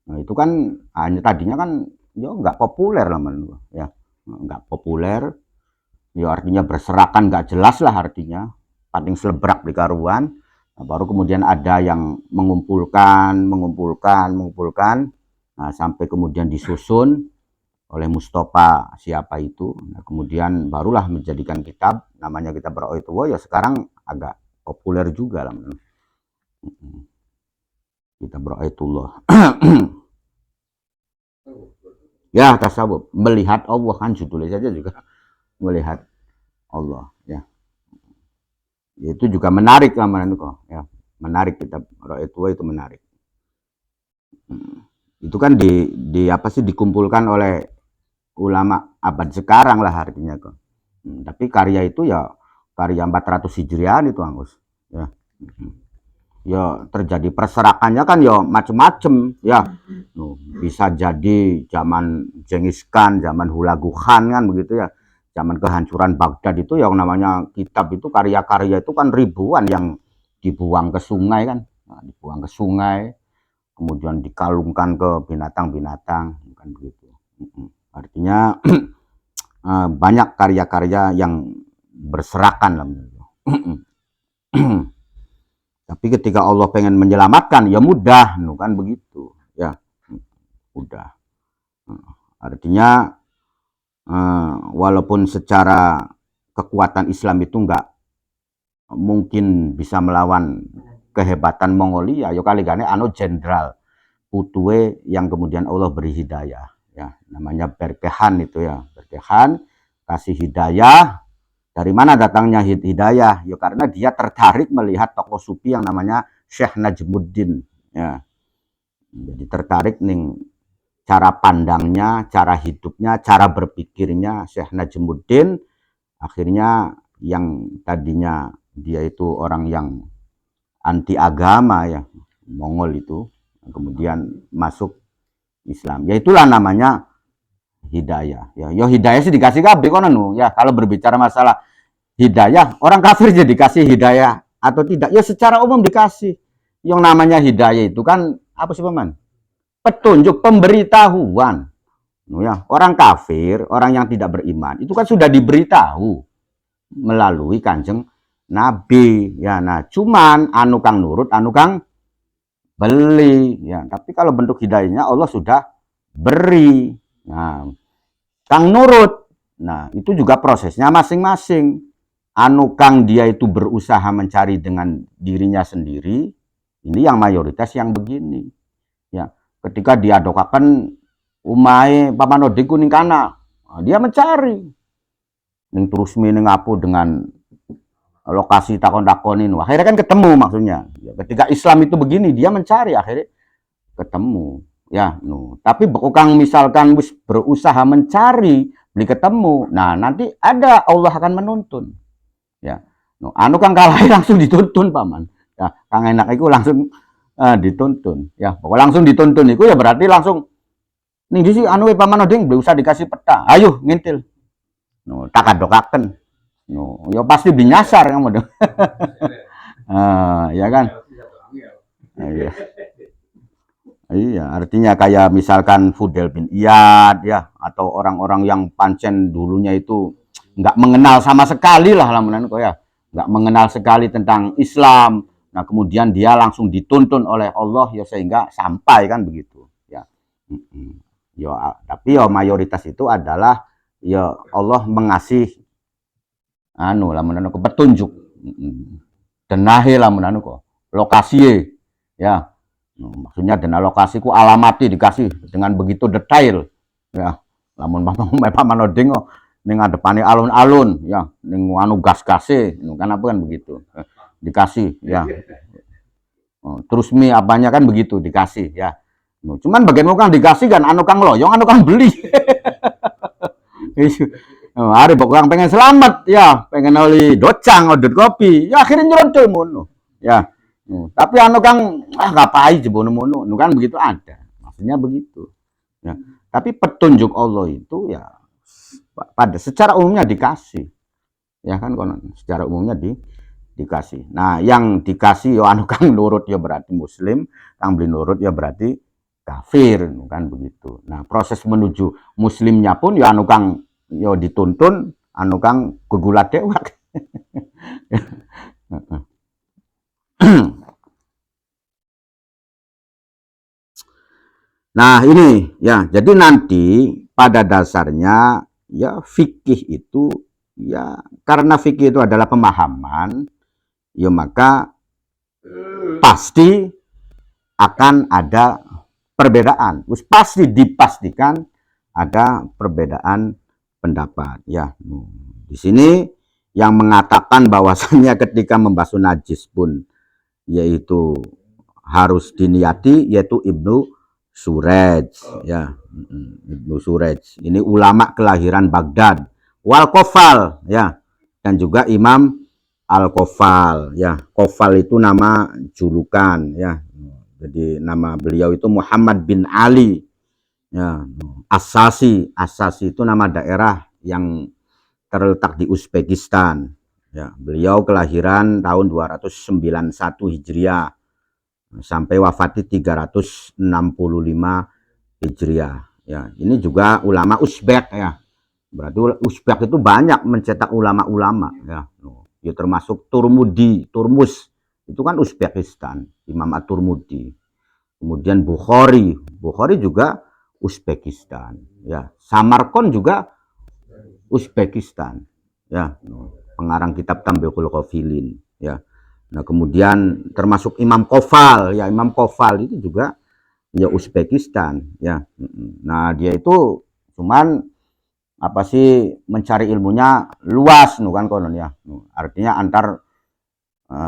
Nah, itu kan hanya tadinya kan ya nggak populer lah ya. Nggak populer. Ya artinya berserakan nggak jelas lah artinya. Paling selebrak di karuan. Nah, baru kemudian ada yang mengumpulkan. Nah, sampai kemudian disusun oleh Mustafa siapa itu. Nah, kemudian barulah menjadikan kitab namanya kitab Ra'aitullah ya sekarang agak populer juga lah. Kitab Ra'aitullah. Ya tasawuf, melihat Allah kan judulnya saja juga melihat Allah ya. Itu juga menarik lamaran itu ya. Menarik kitab Ra'aitullah itu menarik. Itu kan apa sih dikumpulkan oleh ulama abad sekarang lah artinya kok. Tapi karya itu ya karya 400 Hijriah itu Angus. Ya. Ya terjadi perserakannya kan ya macem-macem ya. Bisa jadi zaman Genghis Khan, zaman Hulagu Khan kan begitu ya. Zaman kehancuran Baghdad itu yang namanya kitab itu karya-karya itu kan ribuan yang dibuang ke sungai kan. Nah, dibuang ke sungai kemudian dikalungkan ke binatang-binatang kan begitu. Artinya banyak karya-karya yang berserakan lah. Tapi ketika Allah pengen menyelamatkan, ya mudah, kan begitu, ya mudah. Artinya walaupun secara kekuatan Islam itu enggak mungkin bisa melawan kehebatan Mongolia, ya kali gane jenderal Putue yang kemudian Allah beri hidayah, ya namanya Berkehan itu ya, Berkehan kasih hidayah. Dari mana datangnya hidayah? Ya karena dia tertarik melihat tokoh sufi yang namanya Syekh Najmuddin. Ya. Jadi tertarik nih cara pandangnya, cara hidupnya, cara berpikirnya Syekh Najmuddin. Akhirnya yang tadinya dia itu orang yang anti agama ya, Mongol itu, kemudian masuk Islam. Ya itulah namanya hidayah. Ya, hidayah sih dikasih kabeh kono ya. Kalau berbicara masalah hidayah, orang kafir jadi dikasih hidayah atau tidak? Ya secara umum dikasih. Yang namanya hidayah itu kan apa sih paman? Petunjuk, pemberitahuan. Ya, orang kafir, orang yang tidak beriman itu kan sudah diberitahu melalui kanjeng Nabi. Ya, nah cuman anu kang nurut, anu kang beli. Ya, tapi kalau bentuk hidayahnya Allah sudah beri. Nah, kang nurut. Nah, itu juga prosesnya masing-masing. Anu kang dia itu berusaha mencari dengan dirinya sendiri. Ini yang mayoritas yang begini. Ya, ketika dia dokakan umai pamanode kuning kana, dia mencari. Ning terus ning apu dengan lokasi takon-takonin. Akhirnya kan ketemu maksudnya. Ya, ketika Islam itu begini, dia mencari akhirnya ketemu. Ya, tapi bukan misalkan berusaha mencari, beli ketemu. Nah, nanti ada Allah akan menuntun. Ya, anu kang kalah langsung dituntun paman. Ya, kang enak itu langsung dituntun. Ya, pokoknya langsung dituntun itu ya berarti langsung nih di sini anu paman oding belum usah dikasih peta. Ayo ngintil. Takadokaken. Ya pasti dinyasar kamu dong. Ya kan? Iya. Iya, artinya kayak misalkan Fudel bin Iyad ya, atau orang-orang yang pancen dulunya itu nggak mengenal sama sekali lah lamunan kok ya, nggak mengenal sekali tentang Islam. Nah kemudian dia langsung dituntun oleh Allah ya sehingga sampai kan begitu ya. Ya tapi ya mayoritas itu adalah ya Allah mengasih anu lamunan kok petunjuk. Denahe lamunan kok lokasi ya. Maksudnya dana lokasiku alamati dikasih dengan begitu detail ya. Lamun paman oding kok ning ngadepane alun-alun ya, ning anu gas-gase kan apa kan begitu. Dikasih ya. Terus mie apanya kan begitu dikasih ya. Cuman bagian kang dikasih kan anu kang loyong, anu kang beli. Hari pokoknya pengen selamat ya, pengen oli docang, order kopi, ya akhirnya nyerocol mono ya. Tapi anu kang ngapain jebono-mono, kan begitu ada. Maksudnya begitu. Ya. Tapi petunjuk Allah itu ya pada secara umumnya dikasih. Ya kan konon secara umumnya dikasih. Nah, yang dikasih ya anu kang nurut ya berarti muslim, kang beli nurut ya berarti kafir kan begitu. Nah, proses menuju muslimnya pun ya anu kang ya dituntun, anu kang gugulat dewek. Nah ini ya, jadi nanti pada dasarnya ya fikih itu ya karena fikih itu adalah pemahaman, ya maka pasti akan ada perbedaan, pasti dipastikan ada perbedaan pendapat ya. Di sini yang mengatakan bahwasannya ketika membasuh najis pun yaitu harus diniati yaitu Ibnu Surej ya, Ibnu Surej ini ulama kelahiran Baghdad, wal Kofal ya, dan juga Imam Al Kofal ya. Kofal itu nama julukan ya, jadi nama beliau itu Muhammad bin Ali ya. Asasi itu nama daerah yang terletak di Uzbekistan ya. Beliau kelahiran tahun 291 Hijriah sampai wafatnya 365 Hijriah ya. Ini juga ulama Uzbek ya. Berarti Uzbek itu banyak mencetak ulama-ulama ya. Ya termasuk Turmus itu kan Uzbekistan, Imam At-Turmudi. Kemudian Bukhari juga Uzbekistan ya. Samarkand juga Uzbekistan ya. Pengarang kitab Tambihul Ghafilin ya. Nah, kemudian termasuk Imam Kofal ya, Imam Kofal itu juga ya Uzbekistan ya. Nah, dia itu cuman apa sih mencari ilmunya luas kan konon ya. Artinya antar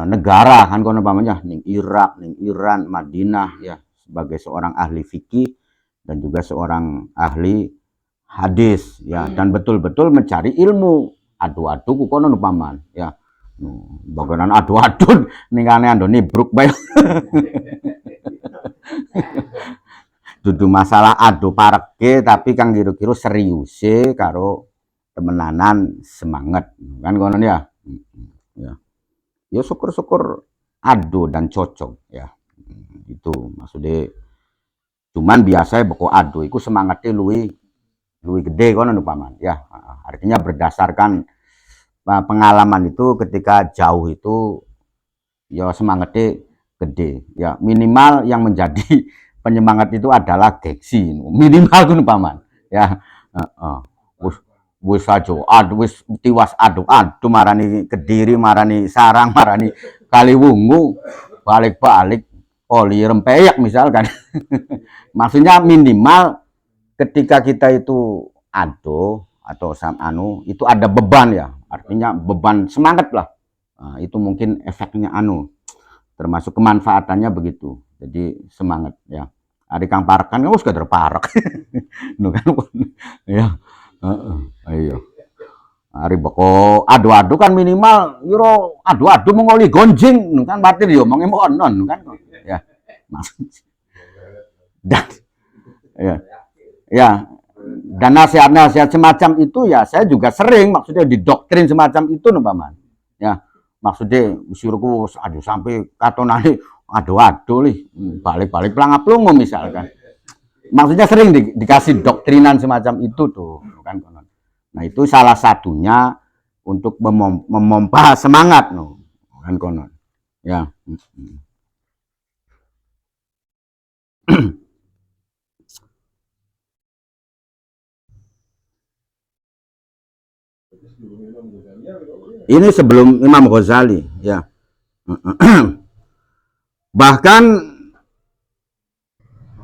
negara kan konon pamannya ning Irak, ning Iran, Madinah ya, sebagai seorang ahli fikih dan juga seorang ahli hadis ya, dan betul-betul mencari ilmu adu-adu ku konon paman ya. Bagaimana adu-adu ningane andone bruk bae. Dudu masalah adu pareke tapi kang kira-kira serius karo temenanan semangat kan konon ya. Ya. Ya syukur-syukur adu dan cocok ya. Itu maksudnya cuman biasanya pokok adu itu semangatnya luwih gede konon paman ya. Artinya berdasarkan pengalaman itu ketika jauh itu ya semangatnya gede ya, minimal yang menjadi penyemangat itu adalah gengsi minimal kan paman ya. Wis aja aduh wis tiwas aduh marani Kediri, marani Sarang, marani Kaliwungu, balik-balik Poli Rempeyek misalkan. Maksudnya minimal ketika kita itu ado atau itu ada beban ya, artinya beban semangat lah. Nah, itu mungkin efeknya termasuk kemanfaatannya begitu. Jadi semangat ya. Ari kang parak kan wis kadar parak. Nu kan ya. Iya. Ari beko adu-adu kan minimal yuro adu-adu mengoli gonjing kan batir yo mong emonon kan ya. Maksud dan ya. Ya. Dan nasihat-nasihat semacam itu ya saya juga sering maksudnya didoktrin semacam itu paman. Ya. Maksudnya usiurku aduh sampai katonane adu-adu nih balik-balik pelangap-pelungu misalkan. Maksudnya sering dikasih doktrinan semacam itu tuh kan. Nah, itu salah satunya untuk memompa semangat kan konon. Ya. Ini sebelum Imam Ghazali ya. Bahkan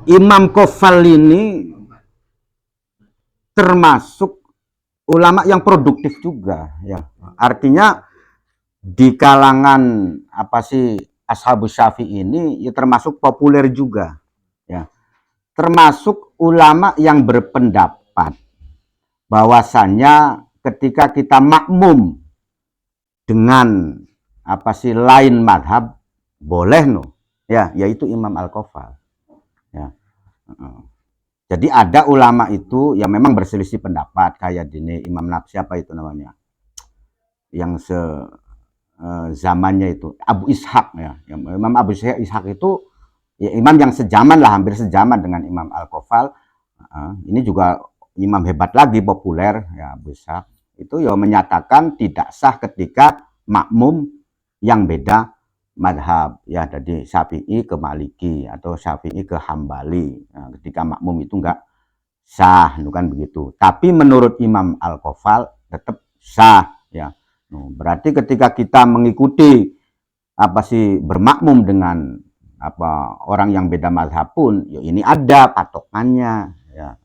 Imam Kofal ini termasuk ulama yang produktif juga ya. Artinya di kalangan apa sih Ashabus Syafi'i ini ya termasuk populer juga ya. Termasuk ulama yang berpendapat bahwasannya ketika kita makmum dengan apa sih lain madhab boleh ya, yaitu Imam Al-Kofal ya. Jadi ada ulama itu yang memang berselisih pendapat kayak dini Imam siapa itu namanya yang zamannya itu Abu Ishaq ya. Imam Abu Ishaq itu ya imam yang sejaman lah, hampir sejaman dengan Imam Al-Kofal. Ini juga imam hebat lagi, populer ya, Abu Ishaq itu ya menyatakan tidak sah ketika makmum yang beda madhab ya, dari Syafi'i ke Maliki atau Syafi'i ke Hambali. Nah, ketika makmum itu enggak sah kan begitu. Tapi menurut Imam Al-Kofal tetap sah ya. Berarti ketika kita mengikuti apa sih bermakmum dengan apa orang yang beda madhab pun ya ini ada patokannya ya.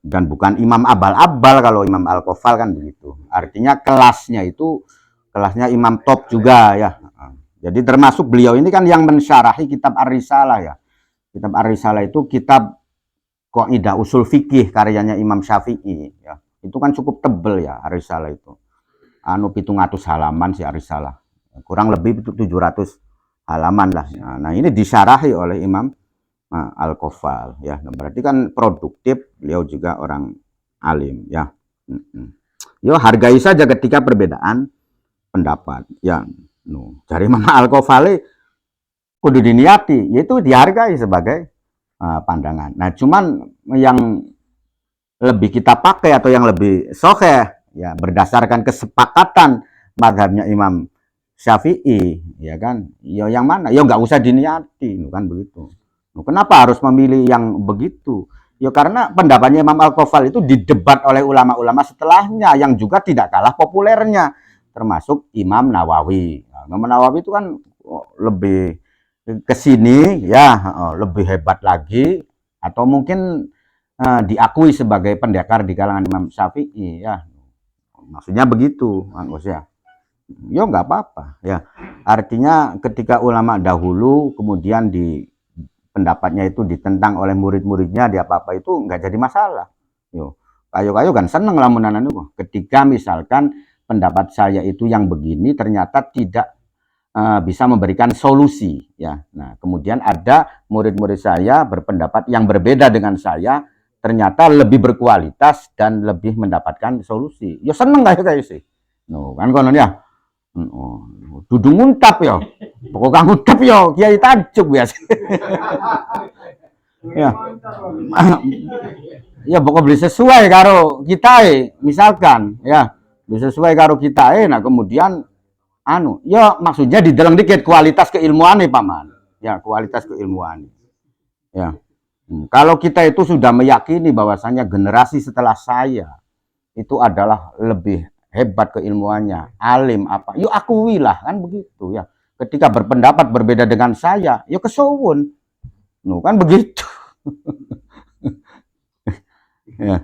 Dan bukan imam abal-abal kalau Imam Al-Kofal kan begitu. Artinya kelasnya itu kelasnya imam top juga ya. Jadi termasuk beliau ini kan yang mensyarahi kitab Ar-Risalah ya. Kitab Ar-Risalah itu kitab Qaidah Usul Fikih karyanya Imam Syafi'i ya. Itu kan cukup tebel ya Ar-Risalah itu. 700 halaman sih Ar-Risalah. Kurang lebih 700 halaman lah. Nah, ini disyarahi oleh Imam Al-Kofal ya. Nah, berarti kan produktif, beliau juga orang alim ya. Yo hargai saja ketika perbedaan pendapat ya. Dari Imam Al-Kofal kudu diniati, yaitu dihargai sebagai pandangan. Nah, cuman yang lebih kita pakai atau yang lebih sahih ya berdasarkan kesepakatan mazhabnya Imam Syafi'i ya kan, ya yang mana ya nggak usah diniati kan begitu. Kenapa harus memilih yang begitu? Ya karena pendapatnya Imam Al-Ghazali itu didebat oleh ulama-ulama setelahnya yang juga tidak kalah populernya, termasuk Imam Nawawi. Imam Nawawi itu kan lebih ke sini ya, lebih hebat lagi atau mungkin diakui sebagai pendekar di kalangan Imam Syafi'i ya. Maksudnya begitu, Mas ya. Ya nggak apa-apa ya. Artinya ketika ulama dahulu kemudian pendapatnya itu ditentang oleh murid-muridnya, dia apa-apa itu nggak jadi masalah. Yo, kayu-kayu kan seneng lamunan itu. Ketika misalkan pendapat saya itu yang begini ternyata tidak bisa memberikan solusi ya. Nah, kemudian ada murid-murid saya berpendapat yang berbeda dengan saya, ternyata lebih berkualitas dan lebih mendapatkan solusi. Ya seneng kayak sih. No, kan konon ya. Dudung nguntap ya. Pokoknya nguntap ya, kiai tajuk ya. Ya. Ya pokok beli sesuai karo kita misalkan ya. Beli sesuai karo kita nah kemudian ya maksudnya di dalam dikit kualitas keilmuan paman. Ya, kualitas keilmuan. Ya. Kalau kita itu sudah meyakini bahwasanya generasi setelah saya itu adalah lebih hebat keilmuannya, alim apa, yuk akuilah kan begitu ya. Ketika berpendapat berbeda dengan saya, yuk kesuwun, kan begitu. Ya.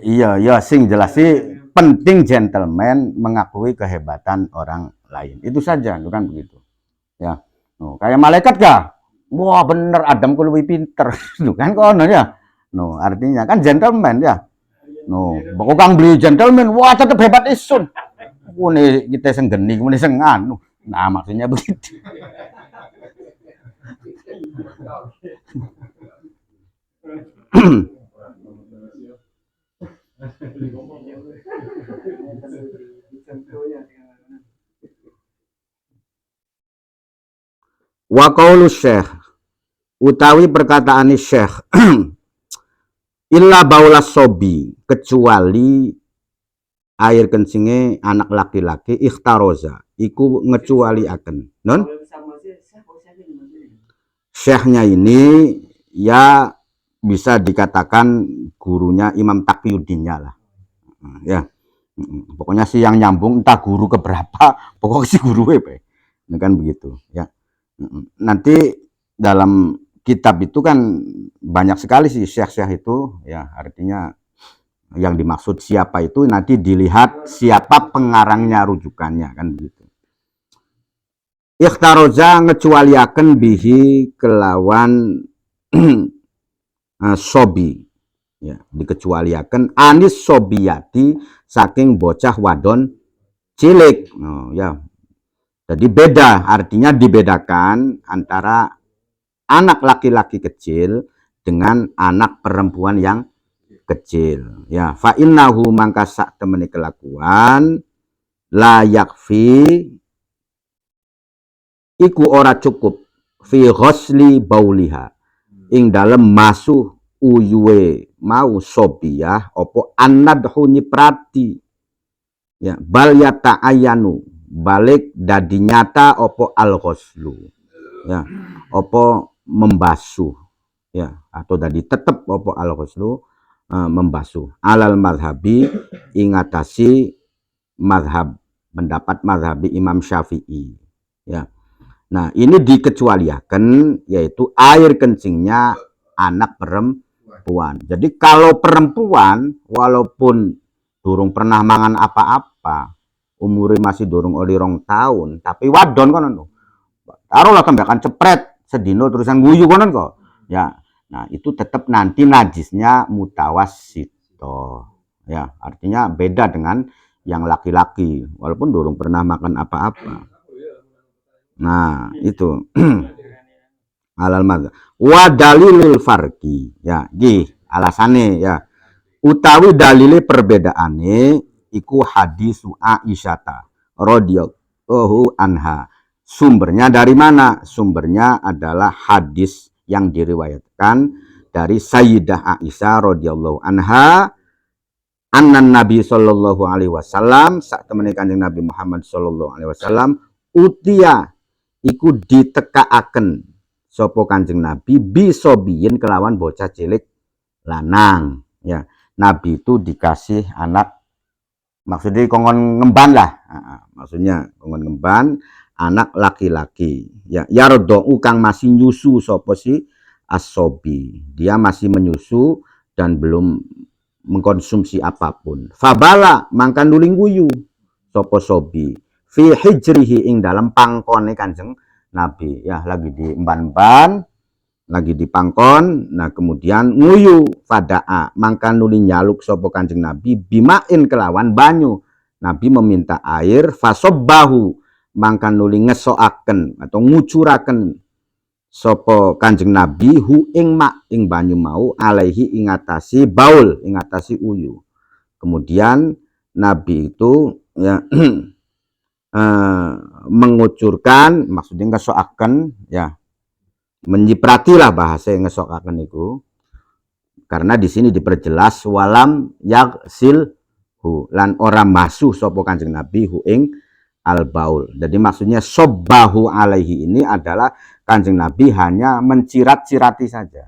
Iya, sing jelas sih penting gentleman mengakui kehebatan orang lain. Itu saja, kan begitu. Ya, kayak malaikat kah? Wah bener Adam ku lebih pinter, kan kono ya. Artinya kan gentleman ya. Bakal kang beli gentleman, wah tetap hebat isun. Ini kita senggeni, ini sengan. Nah maksudnya begitu. Wa qaulu syekh utawi perkataan syekh illa baulas sobi kecuali air kencinge anak laki-laki ikhtaroza iku ngecuali akan non syekhnya ini ya bisa dikatakan gurunya Imam Taqiyuddinnya lah ya pokoknya sih yang nyambung entah guru keberapa pokoknya si guru kan begitu ya. Nanti dalam kitab itu kan banyak sekali sih syekh-syekh itu ya, artinya yang dimaksud siapa itu nanti dilihat siapa pengarangnya rujukannya kan begitu. Ikhtaroza ngecualiaken bihi kelawan sobi ya, dikecualiaken anis sobiyati saking bocah wadon cilik ya. Jadi beda, artinya dibedakan antara anak laki-laki kecil dengan anak perempuan yang kecil. Ya, fa innahu mangka sak temene kelakuan la yakfi iku ora cukup fi ghusli bauliha ing dalem masuh uyuwe mau sobiyah opo annadhu nyiprati ya bal yata ayanu balik dadi nyata opo al-ghuslu ya opo membasuh ya atau dadi tetep opo al-ghuslu membasuh alal madhabi ingatasi madhab pendapat madhabi Imam Syafi'i ya. Nah ini dikecualiakan yaitu air kencingnya anak perempuan. Jadi kalau perempuan walaupun durung pernah mangan apa-apa umurnya masih durung oli 2 tahun tapi wadon kan taruhlah tembakan cepret sedino terusan guyu kan kok ya. Nah itu tetap nanti najisnya mutawasito ya, artinya beda dengan yang laki-laki walaupun durung pernah makan apa-apa. Nah itu alal madhab wa dalilil farqi ya alasannya ya utawi dalile perbedaane iku hadisu Aisyata radhiyallahu anha. Sumbernya dari mana? Sumbernya adalah hadis yang diriwayatkan dari Sayyidah Aisyah radhiyallahu anha annan Nabi sallallahu alaihi wasallam sak temene Kanjeng Nabi Muhammad sallallahu alaihi wasallam utia iku ditekaaken sapa Kanjeng Nabi bisobiyin kelawan bocah cilik lanang ya. Nabi itu dikasih anak, maksudnya kongon ngemban lah, maksudnya kongon ngemban anak laki-laki ya. Yardou kang masih nyusu sapa si asobi, dia masih menyusu dan belum mengkonsumsi apapun. Fabala mangkan nuling guyu sapa sobi fi hijrihi ing dalam pangkone Kanjeng Nabi ya, lagi di emban-emban, lagi di pangkon. Nah kemudian nguyu fadaa mangkan nuli nyaluk sapa Kanjeng Nabi bimain kelawan banyu. Nabi meminta air fasobbahu mangkan nuli ngesoaken atau ngucuraken sapa Kanjeng Nabi hu ing mak ing banyu mau alaihi ingatasi baul ingatasi uyu. Kemudian Nabi itu ya mengucurkan, maksudnya ngesoaken ya, menyipratilah bahasa yang ngesokaken itu, karena di sini diperjelas walam yaksil hu lan orang masuh sapa Kanjeng Nabi hu ing al baul. Jadi maksudnya sobbahu alaihi ini adalah Kanjeng Nabi hanya mencirat-cirati saja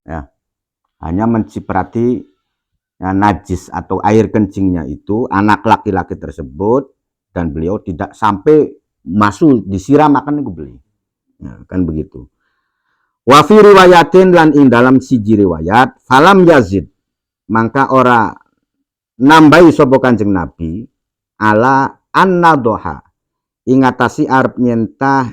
ya, hanya menciprati ya, najis atau air kencingnya itu anak laki-laki tersebut, dan beliau tidak sampai masuk disiram akan itu beli ya, kan begitu. Wa fi riwayatin lan ing dalam siji riwayat falam yazid mangka ora nambahi sapa Kanjeng Nabi ala annadoha ingatasi arep nyentah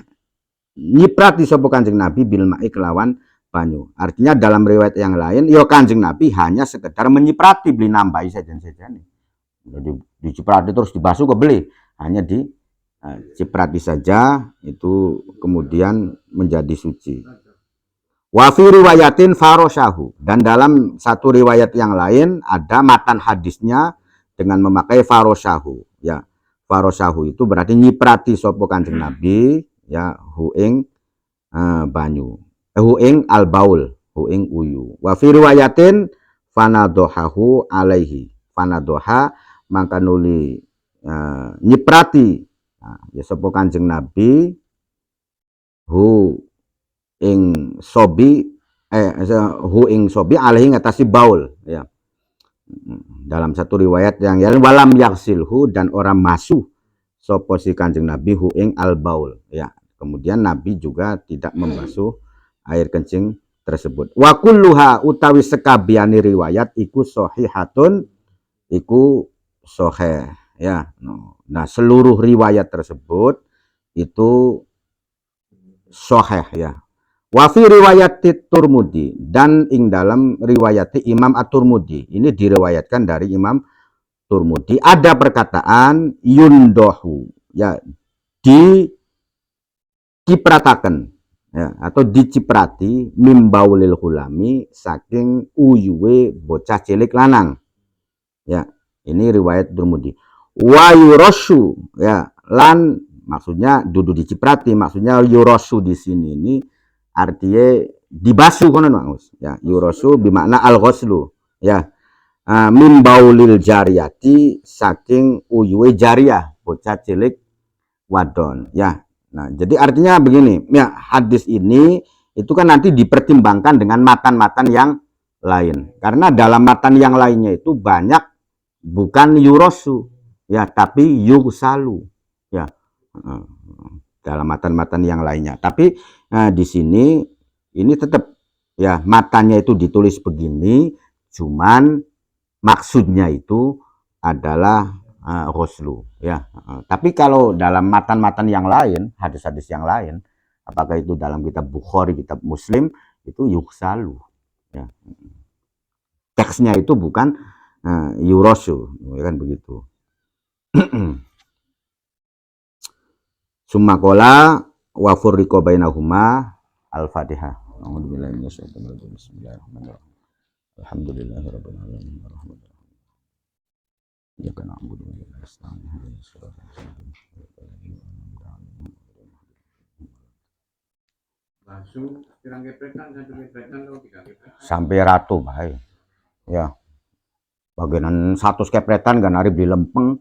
nyiprati sapa Kanjeng Nabi bil ma'i kelawan banyu. Artinya dalam riwayat yang lain ya Kanjeng Nabi hanya sekedar menyiprati, beli nambahi saja nih. Jadi diciprati terus dibasuh ke beli, hanya diciprati saja itu kemudian menjadi suci. Wa fi riwayatin farosyahu, dan dalam satu riwayat yang lain ada matan hadisnya dengan memakai farosyahu ya. Farosyahu itu berarti nyiprati sapa Kanjeng Nabi ya hu ing banyu, hu ing al baul, hu ing uyu. Wa fi riwayatin fanadohahu alaihi, fanadoha maka nuli nyiprati ya sapa Kanjeng Nabi hu ing sobi hu ing sobi alaihi ngatasi baul ya. Dalam satu riwayat yang lain walam yaksilhu dan orang masuh sapa si Kanjeng Nabi hu ing al baul ya. Kemudian Nabi juga tidak membasuh air kencing tersebut. Wa kulluha utawi sekabiani riwayat iku sahihatun, iku sahih ya. Nah, seluruh riwayat tersebut itu sahih ya. Wa fi riwayat Turmudi, dan ing dalam riwayat Imam At-Turmudi, ini diriwayatkan dari Imam Turmudi ada perkataan yundohu ya, diciprataken ya, atau diciprati mimbaulil hulami saking uyuwe bocah cilik lanang ya. Ini riwayat Turmudi. Wa yurashu ya, lan maksudnya dudu diciprati, maksudnya yurashu di sini ini artinya dibasuh kono Mas ya. Yurashu bermakna al-ghuslu ya. Min baulil jariyati saking uyuwe jariyah bocah cilik wadon ya. Nah, jadi artinya begini ya, hadis ini itu kan nanti dipertimbangkan dengan matan-matan yang lain, karena dalam matan yang lainnya itu banyak bukan yurosu ya, tapi yugsalu ya, dalam matan-matan yang lainnya. Tapi di sini ini tetap ya matanya itu ditulis begini, cuman maksudnya itu adalah ghuslu ya. Tapi kalau dalam matan-matan yang lain, hadis-hadis yang lain, apakah itu dalam kitab Bukhari, kitab Muslim, itu yugsalu ya. Teksnya itu bukan yurosu ya kan begitu. Summakola wa furriqa bainahuma al-Fatihah. A'udzubillahi minasyaitonir rajim. Bismillahirrahmanirrahim. Alhamdulillahirabbil alamin arrahmanirrahim. Iyyaka na'budu wa iyyaka nasta'in ihdinas siratal mustaqim. langsung pirang kepretan sampai kepretan atau 3 kepretan Sampai ratu bae. Ya. Bagian 100 kepretan kan hari beli lempeng.